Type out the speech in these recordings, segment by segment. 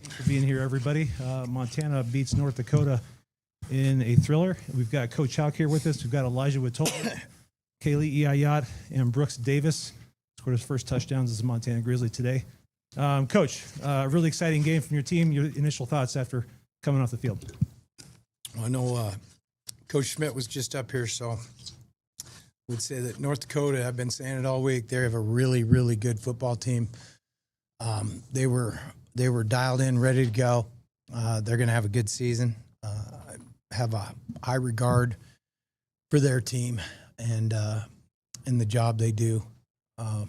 Thanks for being here, everybody. Montana beats North Dakota in a thriller. We've got Coach Hauck here with us. We've got Elijawah Tolbert, Keali'i Ah Yat, and Brooks Davis. Scored his first touchdowns as a Montana Grizzly today. Coach, really exciting game from your team. Your initial thoughts after coming off the field? I know Coach Schmidt was just up here, so we'd say that North Dakota, I've been saying it all week, they have a really, really good football team. They were dialed in, ready to go. They're going to have a good season. I have a high regard for their team and the job they do. As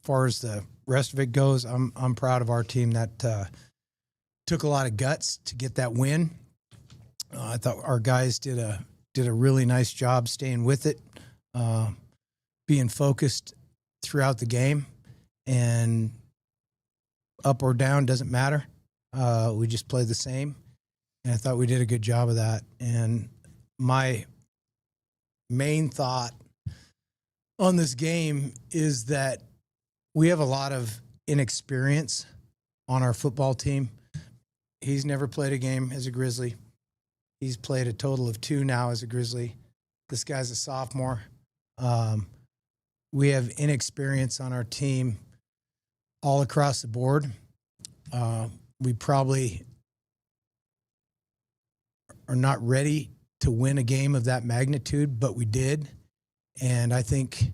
far as the rest of it goes, I'm proud of our team that took a lot of guts to get that win. I thought our guys did a really nice job staying with it, being focused throughout the game, and up or down doesn't matter. We just play the same, and I thought we did a good job of that. And my main thought on this game is that we have a lot of inexperience on our football team. He's never played a game as a Grizzly. He's played a total of 2 now as a Grizzly. This guy's a sophomore. We have inexperience on our team all across the board. We probably are not ready to win a game of that magnitude, but we did. And I think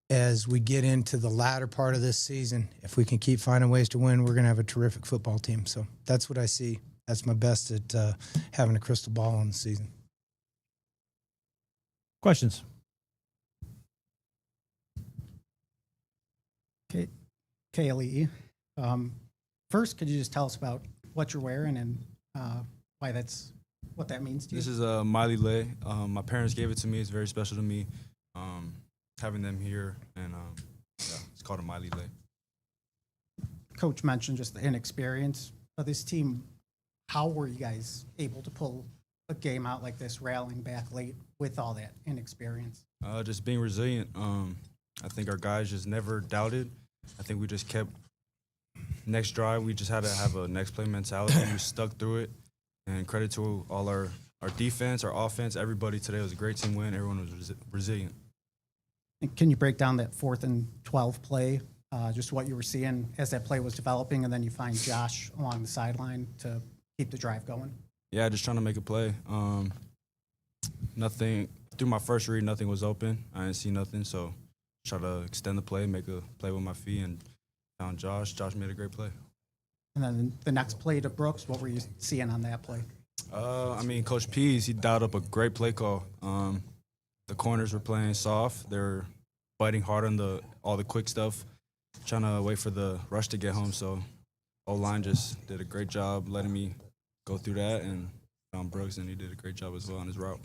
as we get into the latter part of this season, if we can keep finding ways to win, we're going to have a terrific football team. So that's what I see. That's my best at having a crystal ball on the season. Questions? Okay, Keali'i. First, could you just tell us about what you're wearing and what that means to you? This is a Miley Lay. My parents gave it to me. It's very special to me. Having them here, and it's called a Miley Lay. Coach mentioned just the inexperience of this team. How were you guys able to pull a game out like this, rallying back late with all that inexperience? Just being resilient. I think our guys just never doubted. I think we just kept next drive. We just had to have a next play mentality. We stuck through it, and credit to all our defense, our offense, everybody today. It was a great team win. Everyone was resilient. And can you break down that 4th and 12 play, just what you were seeing as that play was developing, and then you find Josh along the sideline to keep the drive going? Yeah, just trying to make a play. Nothing through my first read, nothing was open. I didn't see nothing, so try to extend the play, make a play with my feet, and found Josh. Josh made a great play. And then the next play to Brooks, what were you seeing on that play? Coach Pease, he dialed up a great play call. The corners were playing soft. They were biting hard on all the quick stuff, trying to wait for the rush to get home. So O-line just did a great job letting me go through that, and found Brooks, and he did a great job as well on his route.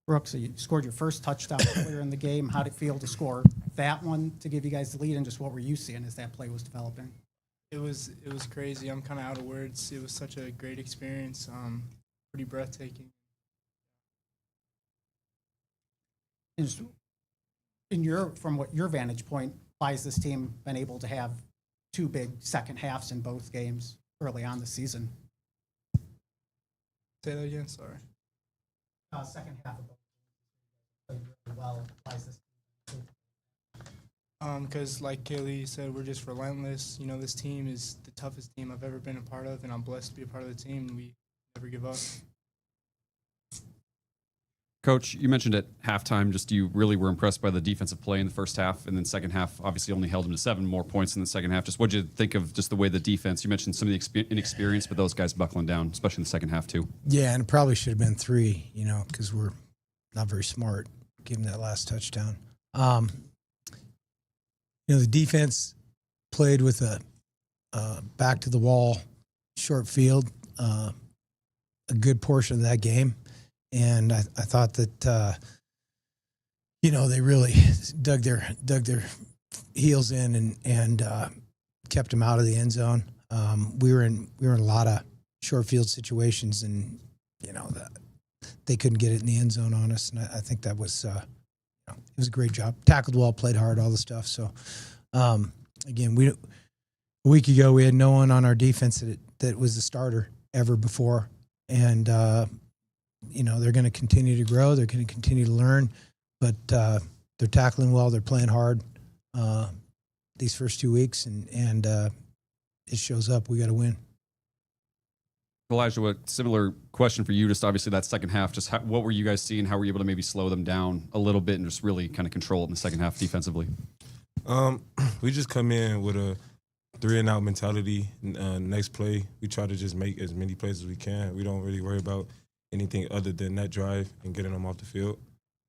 Brooks, you scored your first touchdown earlier in the game. How did it feel to score that one to give you guys the lead, and just what were you seeing as that play was developing? It was crazy. I'm kind of out of words. It was such a great experience. Pretty breathtaking. From your vantage point, why has this team been able to have 2 big second halves in both games early on the season? Say that again. Sorry. Second half of both played really well. Why is this? Because like Keali'i said, we're just relentless. You know, this team is the toughest team I've ever been a part of, and I'm blessed to be a part of the team. We never give up. Coach, you mentioned at halftime just you really were impressed by the defensive play in the first half, and then second half obviously only held them to 7 more points in the second half. Just what did you think of just the way the defense, you mentioned some of the inexperience, but those guys buckling down, especially in the second half too? Yeah, and it probably should have been 3, because we're not very smart giving that last touchdown. The defense played with a back to the wall, short field, a good portion of that game. And I thought that, they really dug their heels in and kept them out of the end zone. We were in a lot of short field situations, and they couldn't get it in the end zone on us. And I think that was it was a great job. Tackled well, played hard, all the stuff. So again, a week ago, we had no one on our defense that was a starter ever before. And, they're going to continue to grow. They're going to continue to learn. But they're tackling well. They're playing hard these first 2 weeks. And it shows up. We got to win. Elijawah, similar question for you. Just obviously that second half, just what were you guys seeing? How were you able to maybe slow them down a little bit and just really kind of control it in the second half defensively? We just come in with a 3-and-out mentality. Next play, we try to just make as many plays as we can. We don't really worry about anything other than that drive and getting them off the field.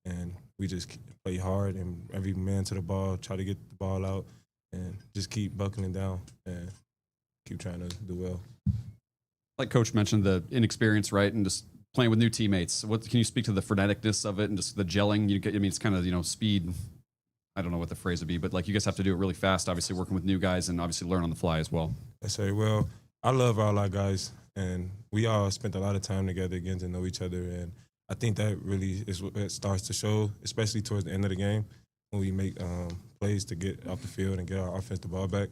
And we just play hard and every man to the ball, try to get the ball out, and just keep buckling down and keep trying to do well. Like Coach mentioned, the inexperience, right, and just playing with new teammates. What can you speak to the freneticness of it and just the gelling? It's kind of speed. I don't know what the phrase would be, but like you guys have to do it really fast. Obviously, working with new guys and obviously learn on the fly as well. I say, well, I love all our guys, and we all spent a lot of time together getting to know each other, and I think that really is what it starts to show, especially towards the end of the game when we make plays to get off the field and get our offense the ball back.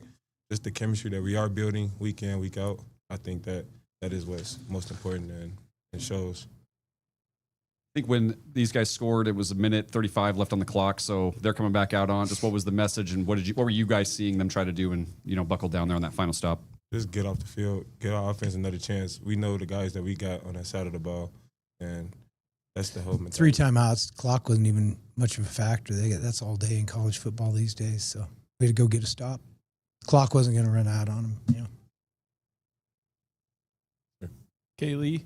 Just the chemistry that we are building week in, week out. I think that is what's most important and it shows. I think when these guys scored, it was 1:35 left on the clock, so they're coming back out on. Just what was the message, and what were you guys seeing them try to do and buckle down there on that final stop? Just get off the field, get our offense another chance. We know the guys that we got on that side of the ball, and that's the whole mentality. 3 timeouts. Clock wasn't even much of a factor. That's all day in college football these days. So we had to go get a stop. Clock wasn't going to run out on them. Keali'i,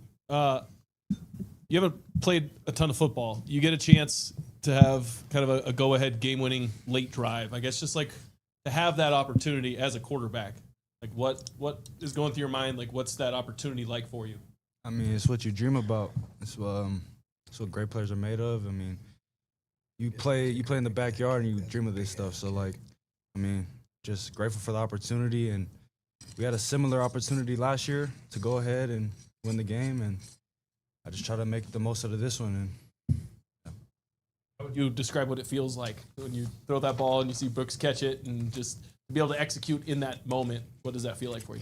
you haven't played a ton of football. You get a chance to have kind of a go-ahead game-winning late drive. I guess just like to have that opportunity as a quarterback. Like what is going through your mind? Like what's that opportunity like for you? I mean, it's what you dream about. It's what great players are made of. I mean, you play in the backyard and you dream of this stuff. So just grateful for the opportunity, and we had a similar opportunity last year to go ahead and win the game, and I just try to make the most out of this one. And How would you describe what it feels like when you throw that ball and you see Brooks catch it and just to be able to execute in that moment? What does that feel like for you?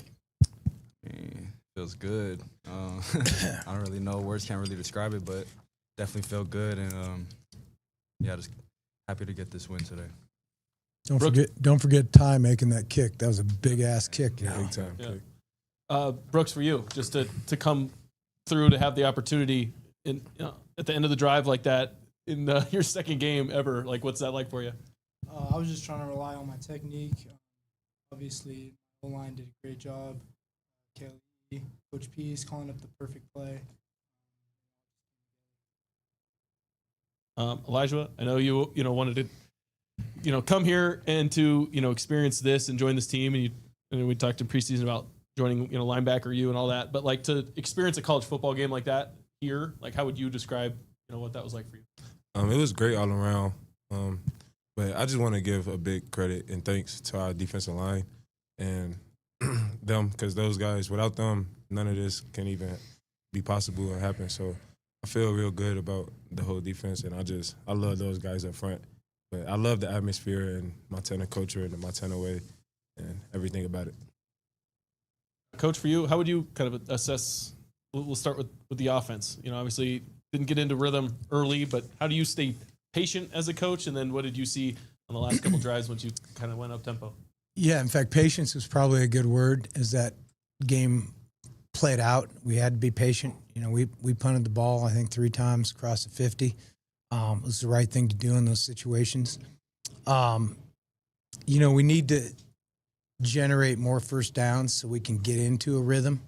it feels good. I don't really know. Words can't really describe it, but definitely felt good, and just happy to get this win today. Don't forget Ty making that kick. That was a big ass kick. Big time. Yeah. Brooks, for you, just to come through to have the opportunity at the end of the drive like that in your second game ever, like what's that like for you? I was just trying to rely on my technique. Obviously, the O-line did a great job. Keali'i, Coach P is calling up the perfect play. Elijawah, I know you wanted to come here and to experience this and join this team, and we talked in preseason about joining linebacker you and all that, but like to experience a college football game like that here, like how would you describe what that was like for you? It was great all around, but I just want to give a big credit and thanks to our defensive line and them, because those guys, without them, none of this can even be possible or happen. So I feel real good about the whole defense, and I love those guys up front. But I love the atmosphere and Montana culture and the Montana way and everything about it. Coach, for you, how would you kind of assess? We'll start with the offense. Obviously didn't get into rhythm early, but how do you stay patient as a coach? And then what did you see on the last couple drives once you kind of went up tempo? Yeah, in fact, patience was probably a good word as that game played out. We had to be patient. We punted the ball, I think, 3 times across the 50. It was the right thing to do in those situations. We need to generate more first downs so we can get into a rhythm.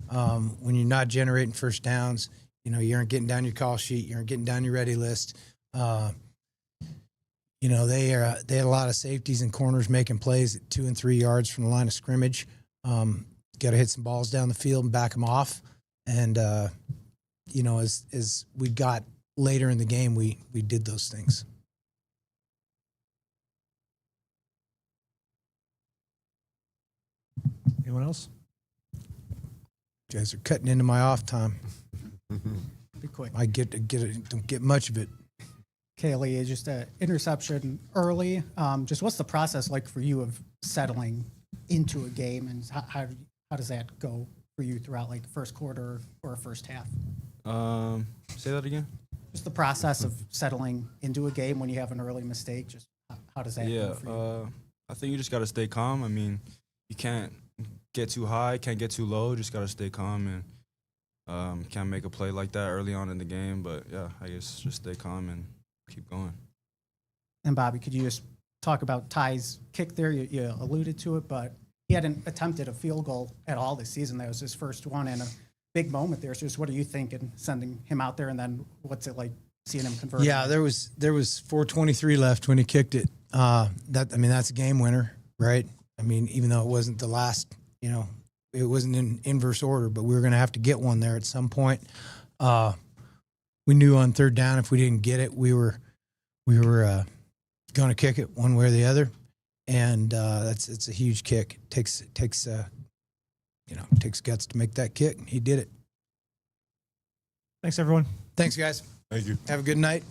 When you're not generating first downs, you aren't getting down your call sheet, you aren't getting down your ready list. They had a lot of safeties and corners making plays at 2 and 3 yards from the line of scrimmage. Got to hit some balls down the field and back them off. And as we got later in the game, we did those things. Anyone else? You guys are cutting into my off time. Be quick. I don't get much of it. Keali'i, just an interception early. Just what's the process like for you of settling into a game, and how does that go for you throughout like the first quarter or first half? Say that again. Just the process of settling into a game when you have an early mistake. Just how does that Yeah, go for you? I think you just got to stay calm. I mean, you can't get too high, can't get too low. Just got to stay calm and can't make a play like that early on in the game. But yeah, I guess just stay calm and keep going. And Bobby, could you just talk about Ty's kick there? You alluded to it, but he hadn't attempted a field goal at all this season. That was his first one, and a big moment there. So just what are you thinking sending him out there, and then what's it like seeing him convert? Yeah, there was 4:23 left when he kicked it. That's a game winner, right? I mean, even though it wasn't the last, it wasn't in inverse order, but we were going to have to get one there at some point. We knew on third down if we didn't get it, we were going to kick it one way or the other, and it's a huge kick. It takes guts to make that kick. He did it. Thanks, everyone. Thanks, guys. Thank you. Have a good night.